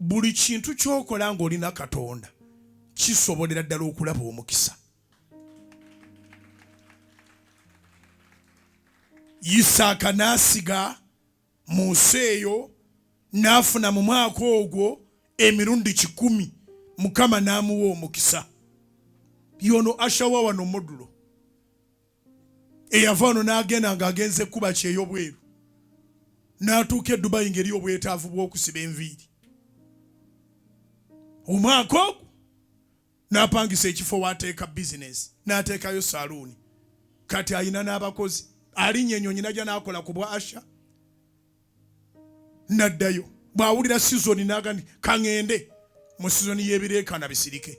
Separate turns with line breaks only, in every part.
buli kintu ky'okola ng'olina Katonda kisobolera ddala okulaba omukisa. Isaaka n'asiga mu nsi eyo n'afuna mu mwaka ogwo emirundi 100 Mukama n'amuwa omukisa. Yono ashawa wano modulo eyava wano n'agenda ng'agenze kuba kyeyobweru n'atuuka e Dubai ngeri obwetaavu bw'okusiba enviiri. Omwaka ogwo n'apangisa ekifo w'ateeka bizinesi n'ateekayo saluuni. Kati ayina n'abakozi. Alinnya ennyonyi najja n'akola ku bwa Asha n'addayo. Bw'awulira sizoni n'agamba kaŋŋende mu sizoni y'ebireekaana bisirike.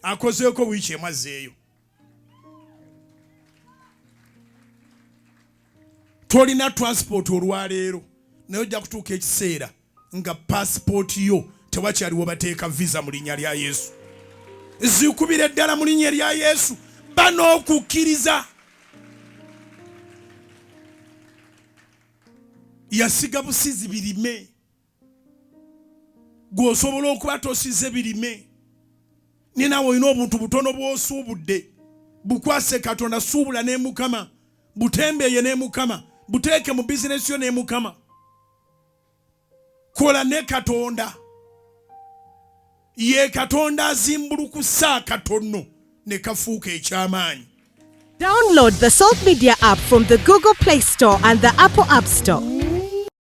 Akozeeko wiiki emu azzeeyo. Tolina transport olwaleero naye ojja kutuuka ekiseera nga paasipooti yo tewakyaliwo bateeka visa mu linnya lya Yesu. Zikubira eddala mu linnya lya Yesu ban'okukkiriza. Yasiga busizi birime. Gw'osobola okuba tosize birime. Ninawe olina obuntu butono bw'osuubudde. Bukwase Katonda, suubula ne Mukama. Butembeeye ne Mukama. Buteeke mu bizinesi yo ne Mukama. Kola ne Katonda. Ye Katonda azimbulukusa akatono ne kafuuka eky'amaanyi.
Download the Salt Media app from the Google Play Store and the Apple App Store.